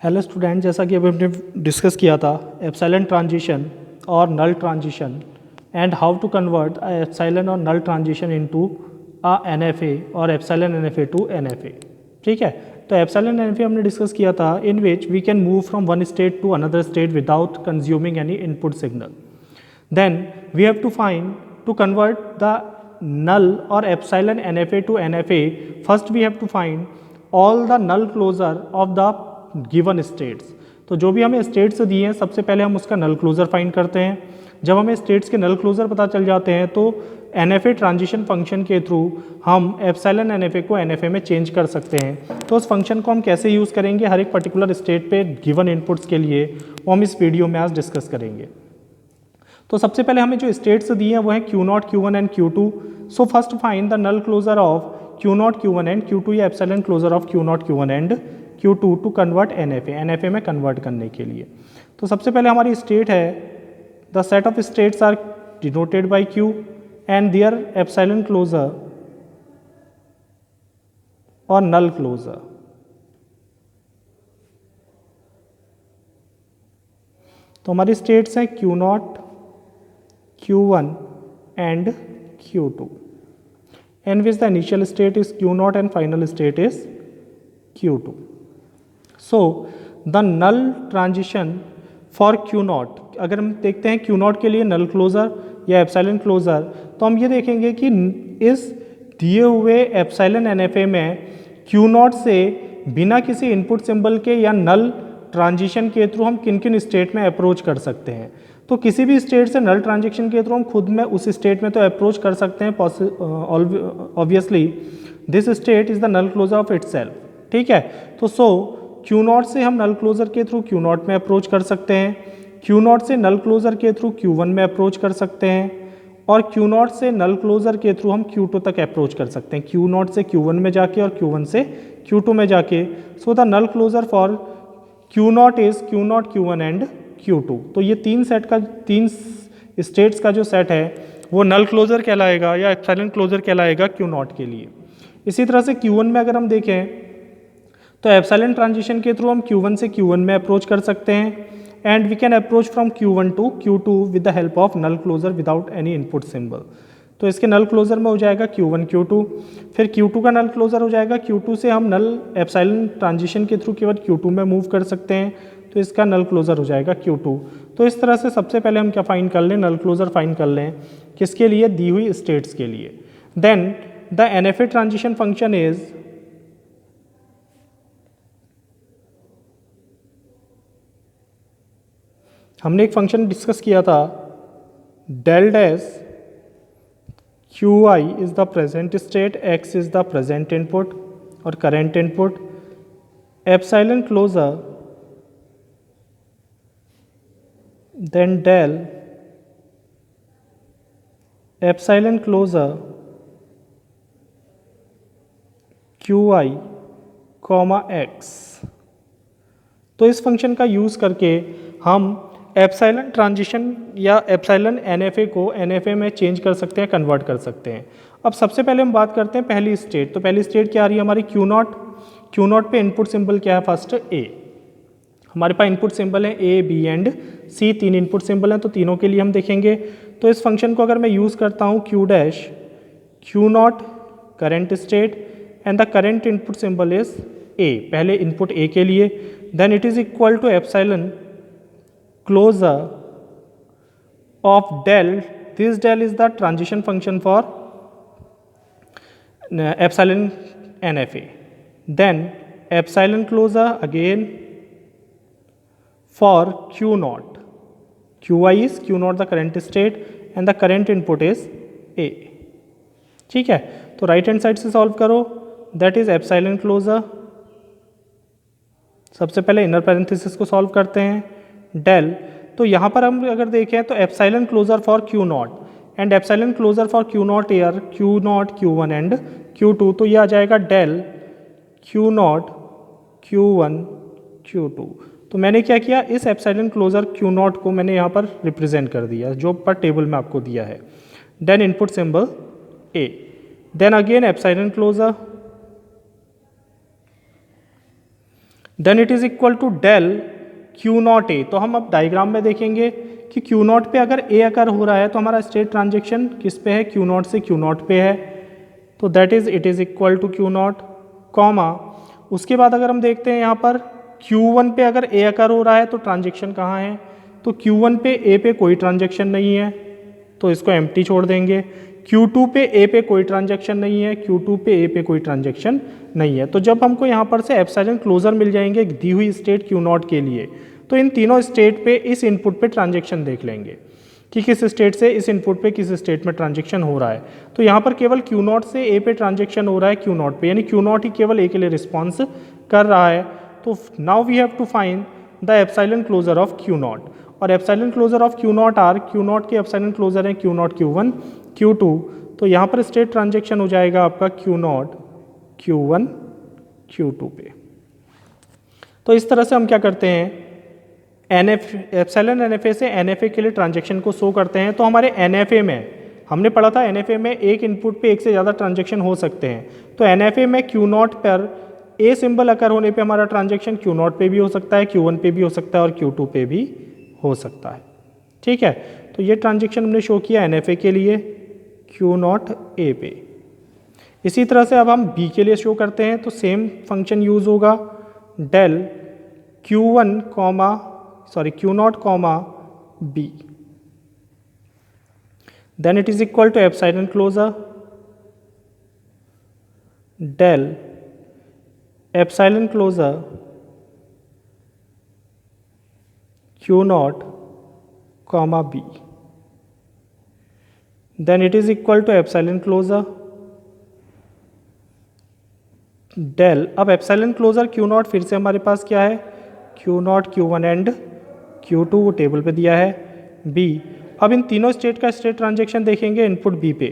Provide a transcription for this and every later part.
Hello student, जैसा कि अभी हमने डिस्कस किया था एप्सिलॉन ट्रांजिशन और null transition and how to convert epsilon और null transition into a NFA और एप्सिलॉन एनएफए टू एनएफए। ठीक है, तो एप्सिलॉन एनएफए हमने डिस्कस किया था in which we can move from one state to another state without consuming any input signal. Then we have to find to convert the null or epsilon NFA to NFA. First we have to find all the null closure of the given states. तो जो भी हमें states दिए हैं सबसे पहले हम उसका नल क्लोजर फाइंड करते हैं। जब हमें स्टेट्स के नल क्लोजर पता चल जाते हैं तो NFA ट्रांजिशन फंक्शन के थ्रू हम एप्सिलॉन NFA को NFA में चेंज कर सकते हैं। तो उस फंक्शन को हम कैसे यूज़ करेंगे हर एक पर्टिकुलर स्टेट पे गिवन इनपुट्स के लिए, वो हम इस वीडियो में आज डिस्कस करेंगे। तो सबसे पहले हमें जो स्टेट्स दी हैं वो है Q0, Q1 and Q2। So first find the null closure of Q0, Q1 and Q2 या epsilon closure of Q0, Q1 and Q2 to convert NFA में कन्वर्ट करने के लिए। तो सबसे पहले हमारी स्टेट है the set of states are denoted by Q and their epsilon closure और नल क्लोजर। तो हमारी स्टेट्स हैं Q0, Q1 and Q2 in which the initial state is Q0 and final state is Q2. So the null transition for Q0, अगर हम देखते हैं Q0 के लिए नल क्लोजर या एप्सिलॉन क्लोजर, तो हम ये देखेंगे कि इस दिए हुए एप्सिलॉन NFA में Q0 से बिना किसी इनपुट सिंबल के या नल ट्रांजिशन के थ्रू हम किन किन स्टेट में अप्रोच कर सकते हैं। तो किसी भी स्टेट से नल ट्रांजेक्शन के थ्रू हम खुद में उस स्टेट में तो अप्रोच कर सकते हैं, obviously this state is the null closure of itself. ठीक है, तो Q0 से हम नल क्लोजर के थ्रू Q0 में अप्रोच कर सकते हैं, Q0 से नल क्लोजर के थ्रू Q1 में अप्रोच कर सकते हैं और Q0 से नल क्लोजर के थ्रू हम Q2 तक अप्रोच कर सकते हैं, Q0 से Q1 में जाके और Q1 से Q2 में जाके। So the null closure for Q0 is Q0, Q1 and Q2। तो ये तीन स्टेट्स का जो सेट है वो नल क्लोजर कहलाएगा या एप्सिलॉन क्लोजर कहलाएगा Q0 के लिए। इसी तरह से Q1 में अगर हम देखें तो एप्सिलॉन ट्रांजिशन के थ्रू हम Q1 से Q1 में अप्रोच कर सकते हैं and we can approach from Q1 to Q2 with the help of null closure without any input symbol. तो इसके नल क्लोजर में हो जाएगा Q1, Q2, फिर Q2 का नल क्लोजर हो जाएगा Q2 से हम नल एप्सिलॉन ट्रांजिशन के थ्रू केवल Q2 में मूव कर सकते हैं, तो इसका नल क्लोजर हो जाएगा Q2। तो इस तरह से सबसे पहले हम क्या फाइंड कर लें, नल क्लोजर फाइंड कर लें किसके लिए, दी हुई स्टेट्स के लिए। Then the NFA transition function is हमने एक फंक्शन डिस्कस किया था del dash QI is the present state, X is the present input और current input, epsilon closure then del epsilon closure QI, X। तो इस function का use करके हम एप्सिलॉन ट्रांजिशन या एप्सिलॉन NFA को NFA में चेंज कर सकते हैं, कन्वर्ट कर सकते हैं। अब सबसे पहले हम बात करते हैं पहली स्टेट। तो पहली स्टेट क्या आ रही है हमारी Q0 पे इनपुट सिंबल क्या है, फर्स्ट A। हमारे पास इनपुट सिंबल है A, B एंड C, तीन इनपुट सिंबल हैं, तो तीनों के लिए हम देखेंगे। तो इस फंक्शन को अगर मैं यूज़ करता हूँ Q dash Q0 current state and the current input symbol is A, पहले इनपुट A के लिए, then it is equal to epsilon closure of del, this del is the transition function for epsilon NFA, then epsilon closure again for Q0, QI is Q0 the current state and the current input is A। ठीक है, तो right hand side से solve करो, that is epsilon closure. सबसे पहले inner parenthesis को solve करते हैं डेल। तो यहाँ पर हम अगर देखें तो epsilon closure for Q0 and epsilon closure for Q0 are Q0, Q1 and Q2। तो ये आ जाएगा डेल Q0, Q1, Q2। तो मैंने क्या किया, इस एप्सिलॉन क्लोजर Q0 को मैंने यहाँ पर रिप्रेजेंट कर दिया जो पर टेबल में आपको दिया है, then input symbol A, then again epsilon closure then it is equal to del Q not A. तो हम अब डायग्राम में देखेंगे कि क्यू नॉट पे अगर ए अकर हो रहा है तो हमारा स्टेट ट्रांजेक्शन किस पे है, क्यू नॉट से क्यू नॉट पे है, तो that is it is equal to Q not comma. उसके बाद अगर हम देखते हैं यहाँ पर Q1 पे अगर ए अकर हो रहा है तो ट्रांजेक्शन कहाँ है, तो Q1 पे ए पे कोई ट्रांजेक्शन नहीं है तो इसको एम्प्टी छोड़ देंगे। Q2 पे ए पे कोई ट्रांजेक्शन नहीं है, Q2 पे ए पे कोई ट्रांजेक्शन नहीं है। तो जब हमको यहाँ पर से एप्सिलॉन क्लोजर मिल जाएंगे दी हुई स्टेट Q नॉट के लिए, तो इन तीनों स्टेट पे इस इनपुट पे ट्रांजेक्शन देख लेंगे कि किस स्टेट से इस इनपुट पे किस स्टेट में ट्रांजेक्शन हो रहा है। तो यहाँ पर केवल Q नॉट से ए पे ट्रांजेक्शन हो रहा है Q नॉट पे, यानी Q नॉट ही केवल ए के लिए रिस्पॉन्स कर रहा है। तो now we have to find the epsilon closure of Q nought, और epsilon closure of Q nought are, Q not के एप्सिलॉन क्लोजर हैं Q नॉट Q1 Q2। तो यहाँ पर स्टेट ट्रांजेक्शन हो जाएगा आपका Q नॉट Q1 Q2 पे। तो इस तरह से हम क्या करते हैं, एप्सिलॉन NFA से NFA के लिए ट्रांजेक्शन को शो करते हैं। तो हमारे NFA में हमने पढ़ा था NFA में एक इनपुट पे एक से ज़्यादा ट्रांजेक्शन हो सकते हैं। तो NFA में Q नॉट पर ए सिंबल अकर होने पे हमारा ट्रांजेक्शन Q नॉट पे भी हो सकता है, Q1 पे भी हो सकता है और Q2 पे भी हो सकता है। ठीक है, तो ये ट्रांजेक्शन हमने शो किया NFA के लिए Q नॉट ए पे। इसी तरह से अब हम B के लिए शो करते हैं तो सेम फंक्शन यूज होगा, del Q1 Q not comma B, then it is equal to epsilon closure del epsilon closure Q not comma B, then it is equal to epsilon closure del, अब epsilon closure Q not फिर से हमारे पास क्या है, Q not Q1 and Q2 वो table पे दिया है B। अब इन तीनों स्टेट का स्टेट ट्रांजेक्शन देखेंगे इनपुट B पे।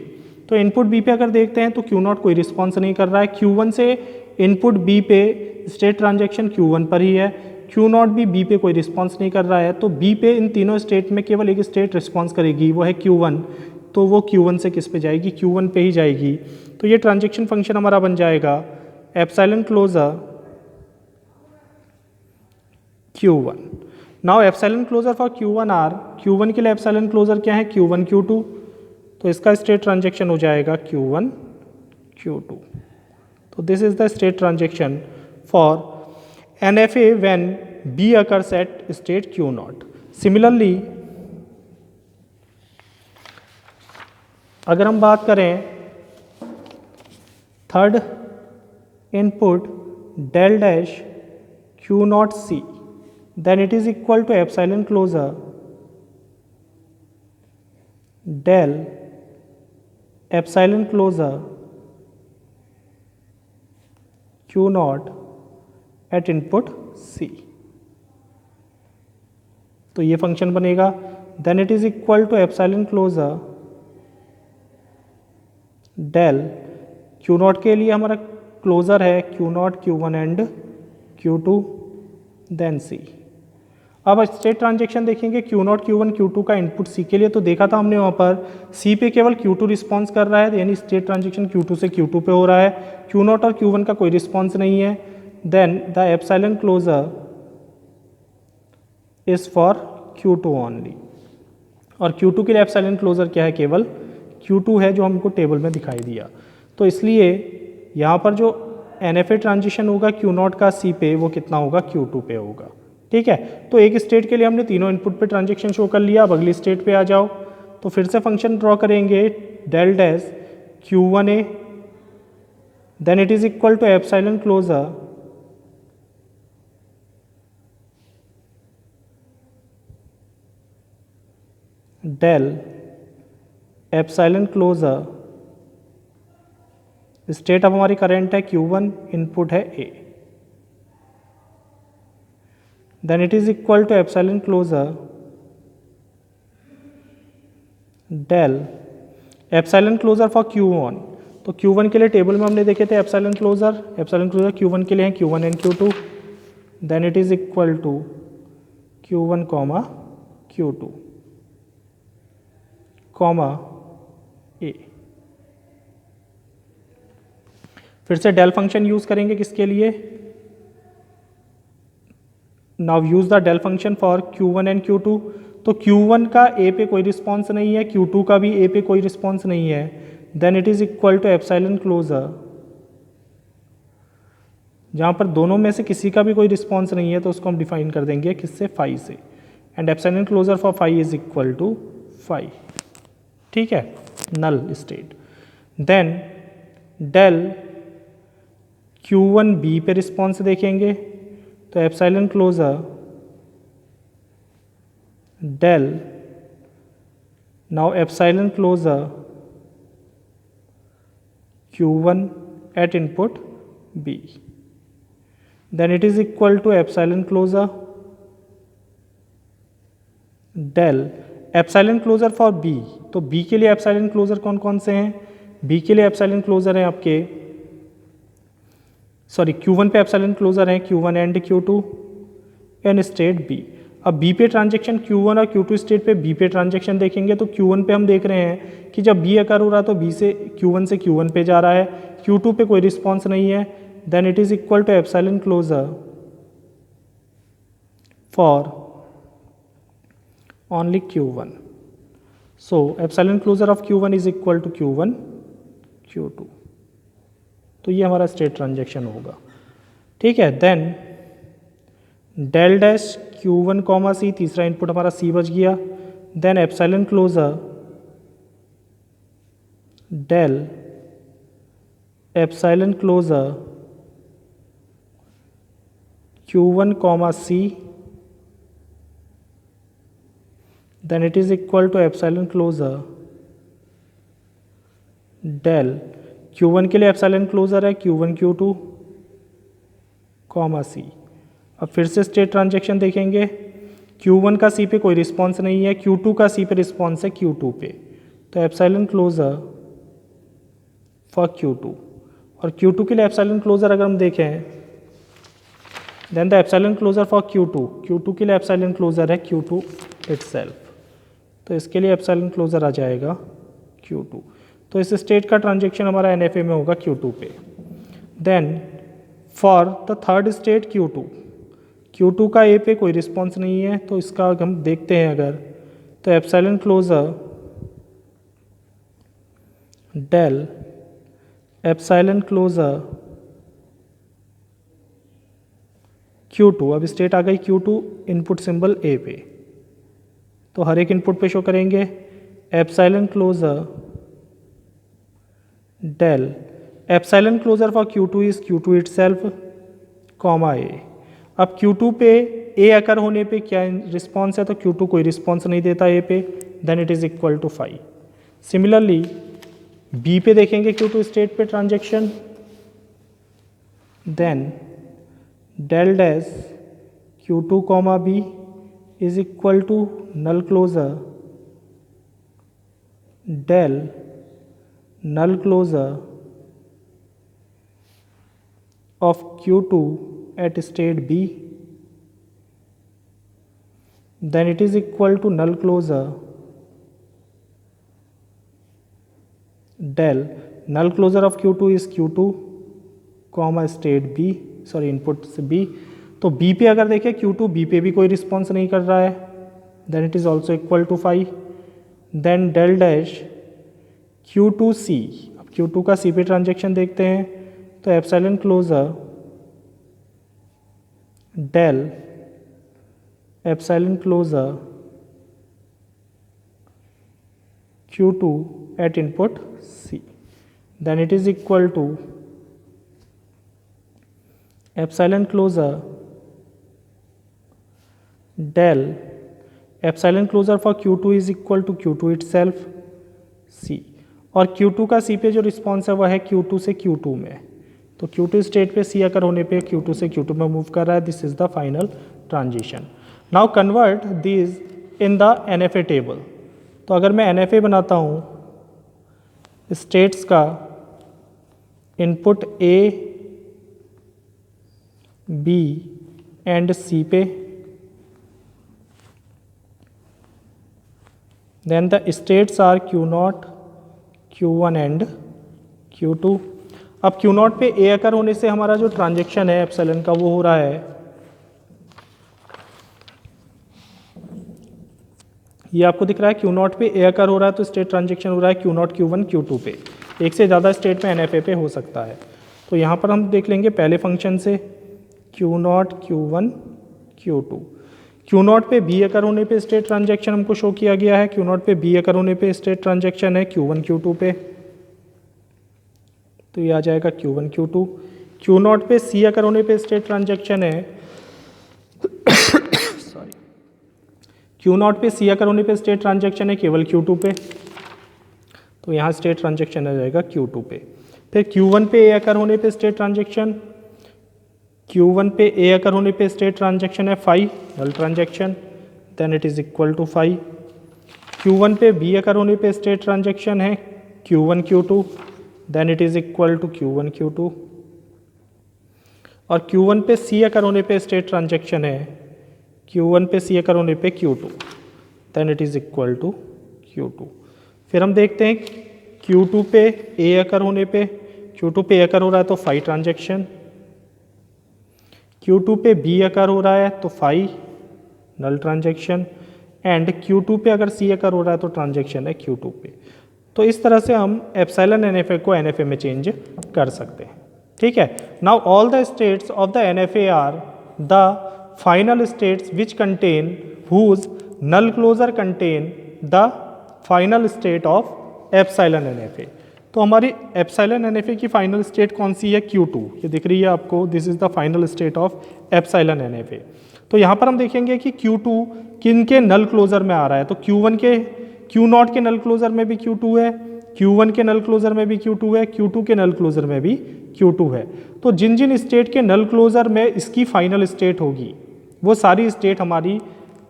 तो इनपुट B पे अगर देखते हैं तो Q नॉट कोई रिस्पॉन्स नहीं कर रहा है, Q1 से इनपुट B पे स्टेट ट्रांजेक्शन Q1 पर ही है, Q नॉट भी B पे कोई रिस्पॉन्स नहीं कर रहा है। तो B पे इन तीनों स्टेट में केवल एक स्टेट रिस्पॉन्स करेगी, वो है Q1। तो वो Q1 से किस पे जाएगी, Q1 पे ही जाएगी। तो ये ट्रांजेक्शन फंक्शन हमारा बन जाएगा epsilon closure Q1। Now epsilon closure for Q1 are, Q1 के लिए एप्सिलॉन क्लोजर क्या है, Q1 Q2। तो इसका स्टेट ट्रांजेक्शन हो जाएगा Q1 Q2। तो this is the state transaction for NFA when B occurs at state Q not. Similarly अगर हम बात करें third input del dash Q not C, then it is equal to epsilon closure del epsilon closure Q not at input C। तो ये function बनेगा, then it is equal to epsilon closure del Q not के लिए हमारा closure है Q not Q1 and Q2 then C। अब state transaction देखेंगे Q not Q1 Q2 का इनपुट C के लिए। तो देखा था हमने वहाँ पर C पे केवल Q2 रिस्पॉन्स कर रहा है, यानी स्टेट ट्रांजेक्शन Q2 से Q2 पे हो रहा है, Q नॉट और Q1 का कोई रिस्पॉन्स नहीं है। Then the epsilon closure is for Q2 only, और Q2 के लिए एप्सिलॉन क्लोजर क्या है, केवल Q2 है जो हमको टेबल में दिखाई दिया। तो इसलिए यहाँ पर जो NFA ट्रांजिशन होगा Q नॉट का C पे, वो कितना होगा, Q2 पे होगा। ठीक है, तो एक स्टेट के लिए हमने तीनों इनपुट पे ट्रांजेक्शन शो कर लिया। अब अगली स्टेट पे आ जाओ, तो फिर से फंक्शन ड्रॉ करेंगे del dash Q1A, then it is equal to epsilon closure del epsilon closure, state अब हमारी करंट है Q1, इनपुट है A, then it is equal to epsilon closure del epsilon closure for Q1। तो Q1 के लिए table में हमने देखे थे एप्सिलॉन क्लोजर Q1 के लिए है Q1 and Q2, then it is equal to Q1 comma Q2 comma A। फिर से डेल फंक्शन यूज करेंगे किसके लिए, now use the del function for Q1 and Q2। तो Q1 का ए पे कोई रिस्पॉन्स नहीं है, Q2 का भी ए पे कोई रिस्पॉन्स नहीं है, then it is equal to epsilon closure, जहाँ पर दोनों में से किसी का भी कोई रिस्पॉन्स नहीं है तो उसको हम डिफाइन कर देंगे किससे, फाई से, and epsilon closure for phi is equal to phi. ठीक है, null state. Then del Q1 B पे रिस्पॉन्स देखेंगे तो epsilon closure del, now epsilon closure Q1 at input B, then it is equal to epsilon closure del epsilon closure for B। तो B के लिए epsilon closure कौन कौन से हैं? B के लिए epsilon closure हैं आपके, सॉरी Q1 पे epsilon closure हैं Q1 and Q2 in state B। अब B पे ट्रांजेक्शन Q1 और Q2 स्टेट पे B पे ट्रांजेक्शन देखेंगे तो Q1 पे हम देख रहे हैं कि जब B अकर हो रहा तो B से Q1 से Q1 पे जा रहा है, Q2 पे कोई रिस्पॉन्स नहीं है, then it is equal to epsilon closure for only Q1। So epsilon closure of Q1 is equal to Q1 Q2। तो ये हमारा स्टेट ट्रांजेक्शन होगा। ठीक है, then del dash Q1 comma C, तीसरा इनपुट हमारा C बच गया, then epsilon closure del epsilon closure Q1 comma C, then it is equal to epsilon closure del Q1 के लिए एप्सिलॉन क्लोजर है Q1 Q2 कॉमा C। अब फिर से स्टेट ट्रांजेक्शन देखेंगे, Q1 का C पे कोई रिस्पॉन्स नहीं है, Q2 का C पे रिस्पॉन्स है Q2 पे, तो एप्सिलॉन क्लोजर फॉर Q2, और Q2 के लिए एप्सिलॉन क्लोजर अगर हम देखें, then the epsilon closure for Q2 के लिए एप्सिलॉन क्लोजर है Q2 इटसेल्फ, तो इसके लिए एप्सिलॉन क्लोजर आ जाएगा Q2। तो इस स्टेट का ट्रांजेक्शन हमारा NFA में होगा Q2 पे। Then for the third state Q2 का ए पे कोई रिस्पॉन्स नहीं है, तो इसका हम देखते हैं अगर, तो epsilon closure del epsilon closure Q2, अब स्टेट आ गई Q2 इनपुट सिंबल ए पे, तो हर एक इनपुट पे शो करेंगे epsilon closure del epsilon closure for Q2 is Q2 itself comma A. अब Q2 पे ए अकर होने पे क्या रिस्पॉन्स है, तो Q2 कोई रिस्पॉन्स नहीं देता ए पे, then it is equal to phi. Similarly B पे देखेंगे Q2 स्टेट पे transaction, then del dash Q2 comma B is equal to null closure del null closure of Q2 at state B, then it is equal to null closure del null closure of Q2 is Q2 comma state B, sorry input से B। तो B पे अगर देखें Q2 B पे भी कोई response नहीं कर रहा है, then it is also equal to phi. Then del dash Q2C, अब Q2 का C पे ट्रांजेक्शन देखते हैं, तो epsilon closure del epsilon closure Q2 at input C, then it is equal to epsilon closure del epsilon closure for Q2 is equal to Q2 itself C, और Q2 का C पे जो response है वह है Q2 से Q2 में, तो Q2 स्टेट पे C अकर होने पे Q2 से Q2 में मूव कर रहा है। This is the final transition. Now convert this in the NFA table. तो अगर मैं NFA बनाता हूँ स्टेट्स का input A, B and C पे, then the states are Q0, Q1 and Q2। अब Q0 पे A अकर होने से हमारा जो ट्रांजेक्शन है एप्सिलॉन का वो हो रहा है ये आपको दिख रहा है क्यू नॉट पे ए अकर हो रहा है तो स्टेट ट्रांजेक्शन हो रहा है क्यू नॉट Q1 Q2 पे। एक से ज़्यादा स्टेट में NFA पे हो सकता है। तो यहाँ पर हम देख लेंगे पहले फंक्शन से Q not Q1 Q2। Q not पे बी अकर होने पे स्टेट ट्रांजेक्शन हमको शो किया गया है। क्यू नॉट पे बी अकर होने पे स्टेट ट्रांजेक्शन है Q1 Q2 पे, तो ये आ जाएगा Q1 Q2। क्यू नॉट पे सी अकर होने पे स्टेट ट्रांजेक्शन है सॉरी, क्यू नॉट पे सी अकर होने पे स्टेट ट्रांजेक्शन है केवल Q2 पे, तो यहाँ स्टेट ट्रांजेक्शन आ जाएगा Q2 पे। फिर Q1 पे ए अकर होने पे स्टेट ट्रांजेक्शन, Q1 पे ए अकर होने पे स्टेट ट्रांजेक्शन है phi, null transaction, then it is equal to phi. Q1 पे बी अकर होने पे स्टेट ट्रांजेक्शन है Q1 Q2, then it is equal to Q1 Q2। और Q1 पे सी अकर होने पे स्टेट ट्रांजेक्शन है Q1 पे सी अकर होने पे Q2, then it is equal to Q2। फिर हम देखते हैं Q2 पे ए अकर होने पे, Q2 पे ए अकर हो रहा है तो फाई ट्रांजेक्शन, Q2 पे बी अकर हो रहा है तो phi null transaction, and Q2 पे अगर सी अकर हो रहा है तो ट्रांजेक्शन है Q2 पे। तो इस तरह से हम एप्सिलॉन NFA को NFA में चेंज कर सकते हैं। ठीक है, now all the states of the NFA are the final states which contain whose null closure contain the final state of epsilon NFA। तो हमारी एप्सिलॉन NFA की फाइनल स्टेट कौन सी है? Q2, ये दिख रही है आपको, this is the final state of epsilon NFA। तो यहाँ पर हम देखेंगे कि Q2 किन के नल क्लोजर में आ रहा है, तो Q1 के Q0 के नल क्लोजर में भी Q2 है, Q1 के नल क्लोजर में भी Q2 है, Q2 के नल क्लोजर में भी Q2 है। तो जिन जिन स्टेट के नल क्लोजर में इसकी फाइनल स्टेट होगी वो सारी स्टेट हमारी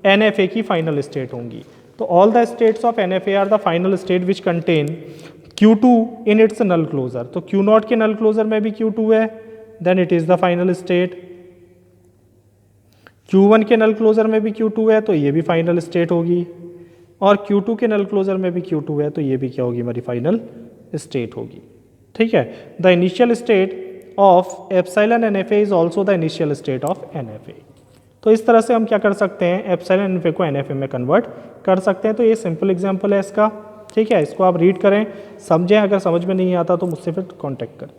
NFA की फाइनल स्टेट होंगी। तो all the states of NFA are the final state which contain Q2 in its null closure. तो Q0 के नल क्लोजर में भी Q2 है, then it is the final state. Q1 के नल क्लोजर में भी Q2 है तो ये भी फाइनल स्टेट होगी, और Q2 के नल क्लोजर में भी Q2 है तो ये भी क्या होगी, हमारी फाइनल स्टेट होगी। ठीक है, the initial state of epsilon NFA is also the initial state of NFA। तो इस तरह से हम क्या कर सकते हैं, एप्सिलॉन NFA को NFA में कन्वर्ट कर सकते हैं। तो ये सिंपल एग्जाम्पल है इसका। ठीक है, इसको आप रीड करें, समझें, अगर समझ में नहीं आता तो मुझसे फिर कॉन्टैक्ट करें।